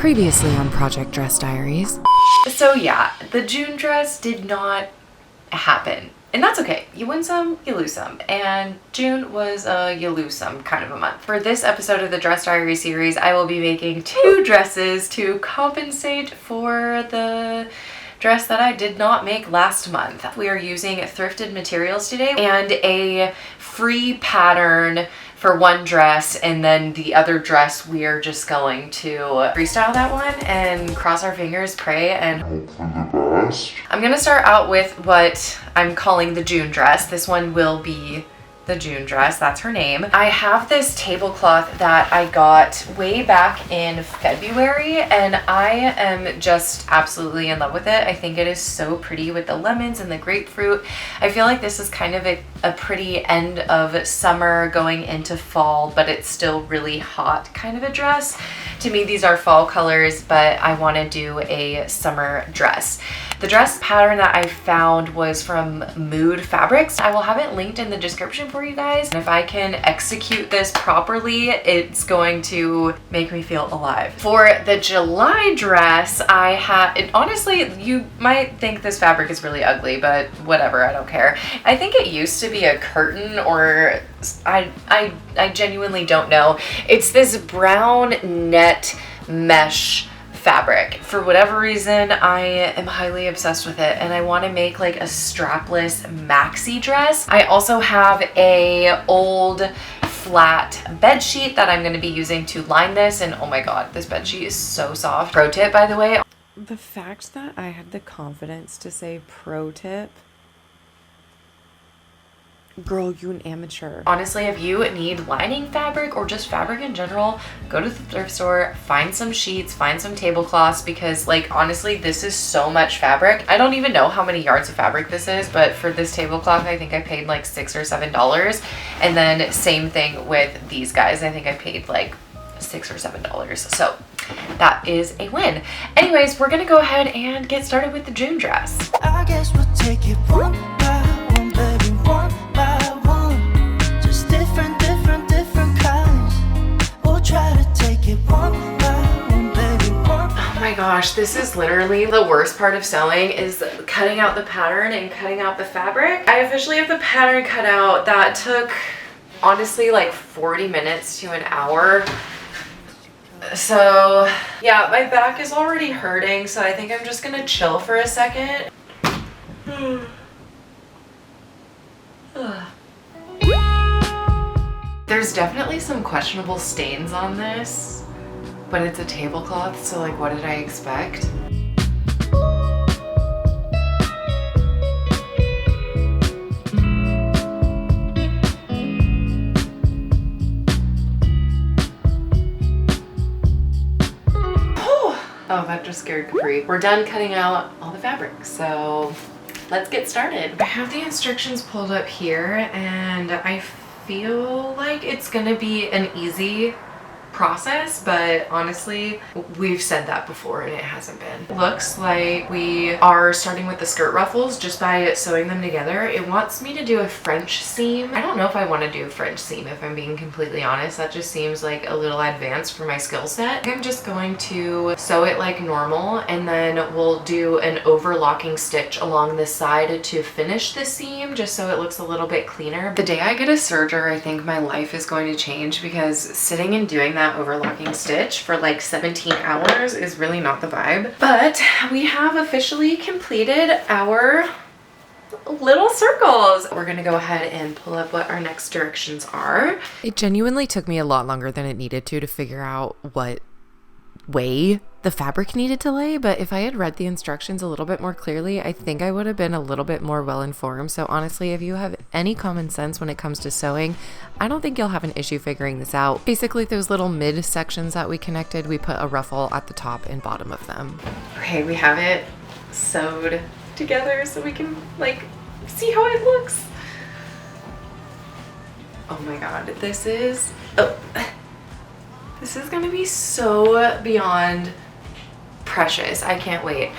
Previously on Project Dress Diaries. So yeah, the June dress did not happen. And that's okay. You win some, you lose some. And June was a you lose some kind of a month. For this episode of the Dress Diary series, I will be making 2 dresses to compensate for the dress that I did not make last month. We are using thrifted materials today and a free pattern for one dress, and then the other dress we are just going to freestyle that one and cross our fingers, pray, and hope for the best. I'm gonna start out with what I'm calling the June dress. This one will be the June dress, that's her name. I have this tablecloth that I got way back in February, and I am just absolutely in love with it. I think it is so pretty with the lemons and the grapefruit. I feel like this is kind of a pretty end of summer going into fall, but it's still really hot kind of a dress. To me, these are fall colors, but I want to do a summer dress. The dress pattern that I found was from Mood Fabrics. I will have it linked in the description for you guys. And if I can execute this properly, it's going to make me feel alive. For the July dress, I have, honestly, you might think this fabric is really ugly, but whatever, I don't care. I think it used to be a curtain, or I genuinely don't know. It's this brown net mesh fabric. For whatever reason, I am highly obsessed with it, and I want to make like a strapless maxi dress. I also have a old flat bed sheet that I'm going to be using to line this, and oh my god, this bed sheet is so soft. Pro tip, by the way. The fact that I had the confidence to say pro tip. Girl, you an amateur. Honestly, if you need lining fabric or just fabric in general, go to the thrift store, find some sheets, find some tablecloths, because like honestly, this is so much fabric. I don't even know how many yards of fabric this is, but for this tablecloth, I think I paid like $6 or $7. And then same thing with these guys. I think I paid like $6 or $7. So that is a win. Anyways, we're gonna go ahead and get started with the June dress. I guess we'll take it one by one, baby, one by one. Just different kinds. We'll try to take it one by one, baby, one. Oh my gosh, this is literally the worst part of sewing, is cutting out the pattern and cutting out the fabric. I officially have the pattern cut out. That took honestly like 40 minutes to an hour. So yeah, my back is already hurting, so I think I'm just gonna chill for a second. There's definitely some questionable stains on this, but it's a tablecloth, so like what did I expect? Oh, that just scared Capri. We're done cutting out all the fabric, so let's get started. I have the instructions pulled up here, and I feel like it's gonna be an easy process, but honestly, we've said that before and it hasn't been. Looks like we are starting with the skirt ruffles just by sewing them together. It wants me to do a French seam. I don't know if I want to do a French seam, if I'm being completely honest. That just seems like a little advanced for my skill set. I'm just going to sew it like normal, and then we'll do an overlocking stitch along the side to finish the seam, just so it looks a little bit cleaner. The day I get a serger, I think my life is going to change, because sitting and doing that overlocking stitch for like 17 hours is really not the vibe. But we have officially completed our little circles. We're gonna go ahead and pull up what our next directions are. It genuinely took me a lot longer than it needed to figure out what way the fabric needed to lay, but if I had read the instructions a little bit more clearly, I think I would have been a little bit more well informed. So honestly, if you have any common sense when it comes to sewing, I don't think you'll have an issue figuring this out. Basically, those little mid sections that we connected, we put a ruffle at the top and bottom of them. Okay, we have it sewed together so we can like see how it looks. Oh my god, this is gonna be so beyond precious. I can't wait.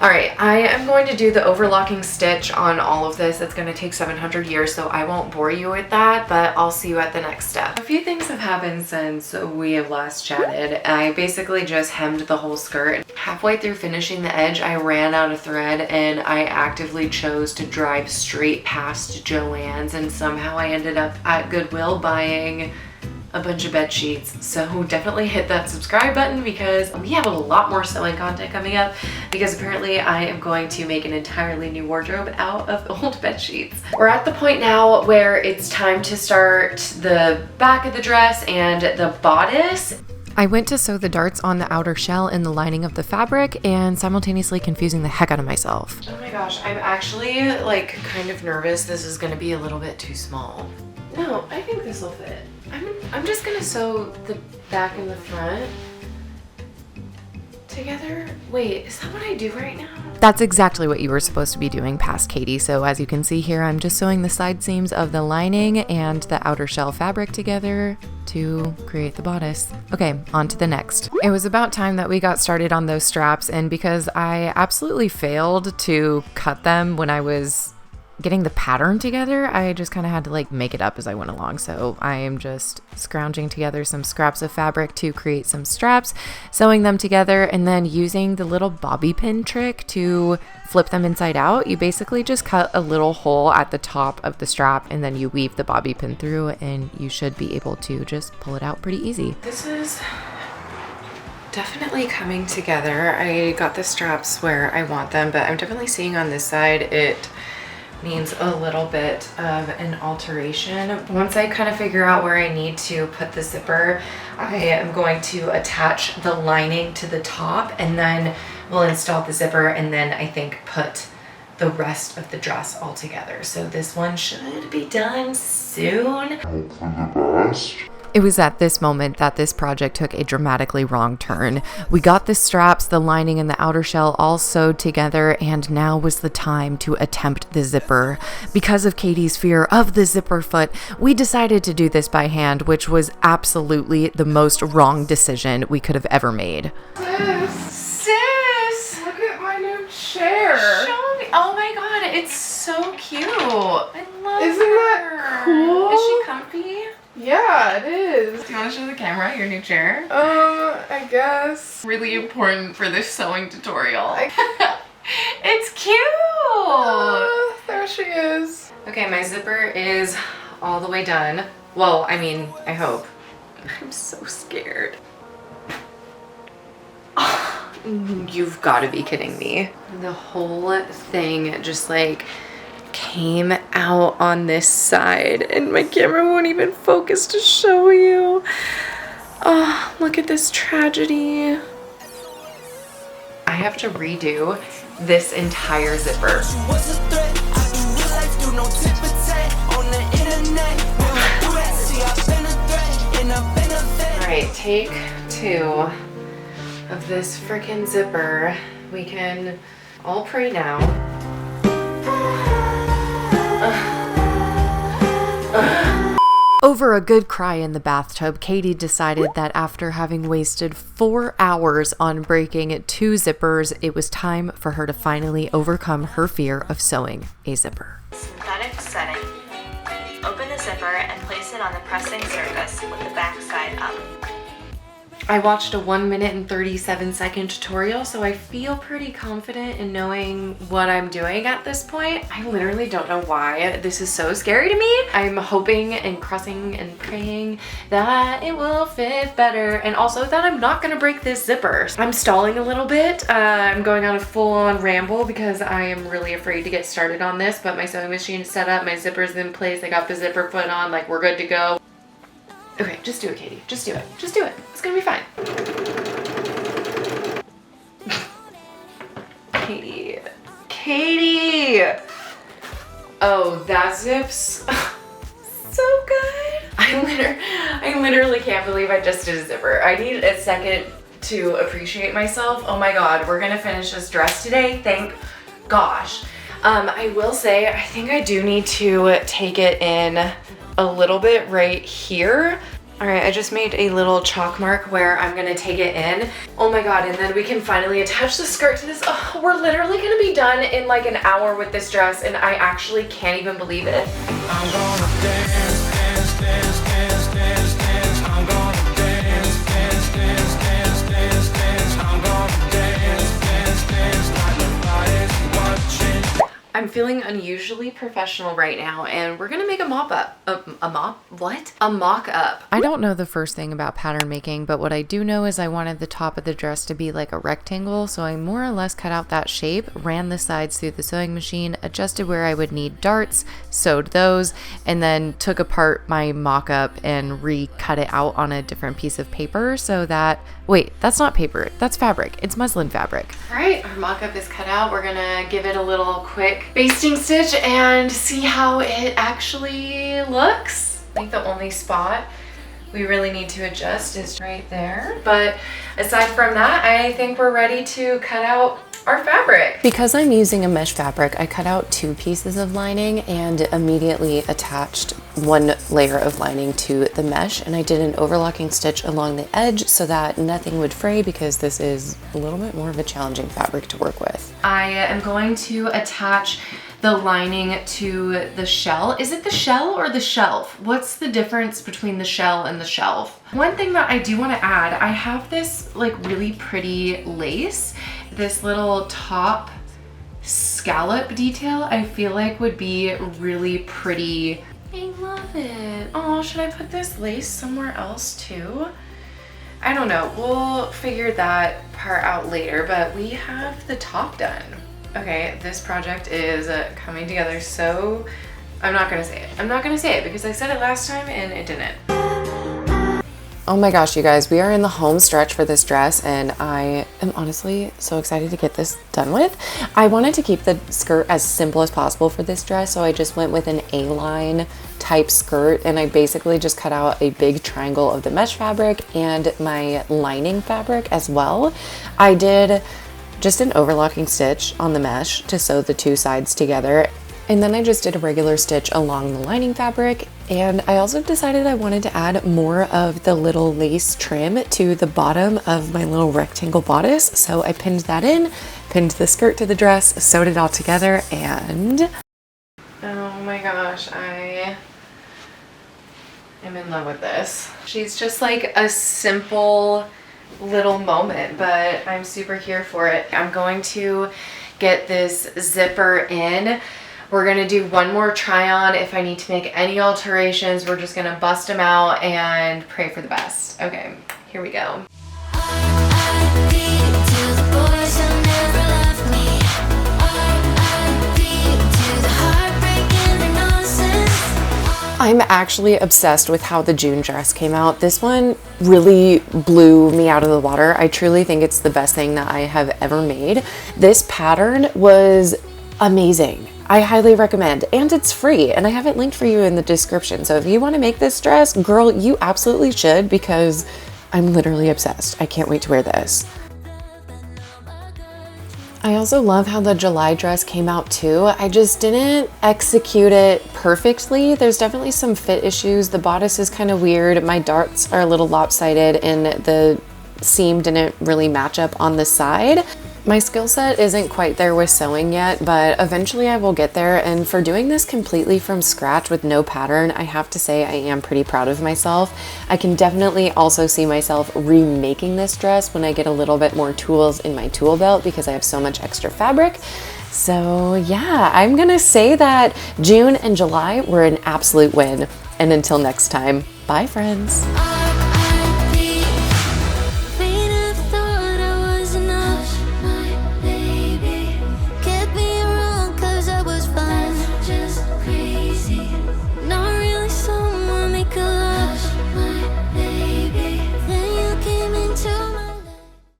All right, I am going to do the overlocking stitch on all of this. It's going to take 700 years, so I won't bore you with that, but I'll see you at the next step. A few things have happened since we have last chatted. I basically just hemmed the whole skirt. Halfway through finishing the edge, I ran out of thread and I actively chose to drive straight past Joann's, and somehow I ended up at Goodwill buying a bunch of bed sheets. So definitely hit that subscribe button because we have a lot more sewing content coming up, because apparently I am going to make an entirely new wardrobe out of old bed sheets. We're at the point now where it's time to start the back of the dress and the bodice. I went to sew the darts on the outer shell in the lining of the fabric and simultaneously confusing the heck out of myself. Oh my gosh, I'm actually like kind of nervous this is gonna be a little bit too small. No, I think this will fit. I'm just gonna sew the back and the front together. Wait, is that what I do right now? That's exactly what you were supposed to be doing past Katie. So as you can see here, I'm just sewing the side seams of the lining and the outer shell fabric together to create the bodice. Okay, on to the next. It was about time that we got started on those straps, and because I absolutely failed to cut them when I was getting the pattern together, I just kind of had to like make it up as I went along. So I am just scrounging together some scraps of fabric to create some straps, sewing them together, and then using the little bobby pin trick to flip them inside out. You basically just cut a little hole at the top of the strap and then you weave the bobby pin through, and you should be able to just pull it out pretty easy. This is definitely coming together. I got the straps where I want them, but I'm definitely seeing on this side it needs a little bit of an alteration. Once I kind of figure out where I need to put the zipper, I am going to attach the lining to the top, and then we'll install the zipper, and then I think put the rest of the dress all together. So this one should be done soon. It was at this moment that this project took a dramatically wrong turn. We got the straps, the lining, and the outer shell all sewed together, and now was the time to attempt the zipper. Because of Katie's fear of the zipper foot, we decided to do this by hand, which was absolutely the most wrong decision we could have ever made. Sis! Look at my new chair. Show me. Oh my god, it's so cute. I love Isn't that cool? Is she comfy? Yeah, it is. Do you want to show the camera your new chair? I guess. Really important for this sewing tutorial. It's cute! There she is. Okay, my zipper is all the way done. Well, I mean, I hope. I'm so scared. Oh, you've got to be kidding me. The whole thing just like came out on this side, and my camera won't even focus to show you. Oh, look at this tragedy. I have to redo this entire zipper. Alright, take 2 of this freaking zipper. We can all pray now. Over a good cry in the bathtub, Katie decided that after having wasted 4 hours on breaking 2 zippers, it was time for her to finally overcome her fear of sewing a zipper. Synthetic setting. Open the zipper and place it on the pressing surface with the back side up. I watched a 1 minute and 37 second tutorial, so I feel pretty confident in knowing what I'm doing at this point. I literally don't know why this is so scary to me. I'm hoping and crossing and praying that it will fit better, and also that I'm not gonna break this zipper. I'm stalling a little bit. I'm going on a full-on ramble because I am really afraid to get started on this, but my sewing machine is set up, my zipper's in place, I got the zipper foot on, like we're good to go. Okay, just do it, Katie. Just do it. Just do it. It's gonna be fine. Katie. Katie! Oh, that zips so good. I literally can't believe I just did a zipper. I need a second to appreciate myself. Oh my god, we're gonna finish this dress today. Thank gosh. I will say, I think I do need to take it in a little bit right here. All right, I just made a little chalk mark where I'm gonna take it in. Oh my God, and then we can finally attach the skirt to this. Oh, we're literally gonna be done in like an hour with this dress, and I actually can't even believe it. I'm gonna dance, dance, dance, dance, dance, dance. I'm gonna dance, dance, dance, dance, dance, dance. I'm gonna dance, dance, dance like nobody's watching. I'm feeling unusually professional right now, and we're gonna make a mock-up. A mock-up. I don't know the first thing about pattern making, but what I do know is I wanted the top of the dress to be like a rectangle, so I more or less cut out that shape, ran the sides through the sewing machine, adjusted where I would need darts, sewed those, and then took apart my mock-up and recut it out on a different piece of paper so that, wait, that's not paper, that's fabric. It's muslin fabric. All right, our mock-up is cut out. We're gonna give it a little quick basting stitch and see how it actually looks. I think the only spot we really need to adjust is right there. But aside from that, I think we're ready to cut out our fabric. Because I'm using a mesh fabric, I cut out 2 pieces of lining and immediately attached 1 layer of lining to the mesh, and I did an overlocking stitch along the edge so that nothing would fray, because this is a little bit more of a challenging fabric to work with. I am going to attach the lining to the shell. Is it the shell or the shelf? What's the difference between the shell and the shelf? One thing that I do want to add, I have this like really pretty lace, this little top scallop detail I feel like would be really pretty. I love it. Oh, should I put this lace somewhere else too? I don't know, we'll figure that part out later, but we have the top done. Okay, this project is coming together, so I'm not gonna say it. I'm not gonna say it because I said it last time and it didn't. Oh my gosh, you guys, we are in the home stretch for this dress, and I am honestly so excited to get this done with. I wanted to keep the skirt as simple as possible for this dress, so I just went with an A-line type skirt, and I basically just cut out a big triangle of the mesh fabric and my lining fabric as well. I did just an overlocking stitch on the mesh to sew the 2 sides together. And then I just did a regular stitch along the lining fabric. And I also decided I wanted to add more of the little lace trim to the bottom of my little rectangle bodice. So I pinned that in, pinned the skirt to the dress, sewed it all together, and... Oh my gosh, I am in love with this. She's just like a simple little moment, but I'm super here for it. I'm going to get this zipper in. We're gonna do one more try on. If I need to make any alterations, we're just gonna bust them out and pray for the best. Okay, here we go. I'm actually obsessed with how the June dress came out. This one really blew me out of the water. I truly think it's the best thing that I have ever made. This pattern was amazing. I highly recommend, and it's free, and I have it linked for you in the description. So if you want to make this dress, girl, you absolutely should, because I'm literally obsessed. I can't wait to wear this. I also love how the July dress came out too. I just didn't execute it perfectly. There's definitely some fit issues. The bodice is kind of weird. My darts are a little lopsided, and the seam didn't really match up on the side. My skill set isn't quite there with sewing yet, but eventually I will get there. And for doing this completely from scratch with no pattern, I have to say I am pretty proud of myself. I can definitely also see myself remaking this dress when I get a little bit more tools in my tool belt, because I have so much extra fabric. So yeah, I'm gonna say that June and July were an absolute win. And until next time, bye friends.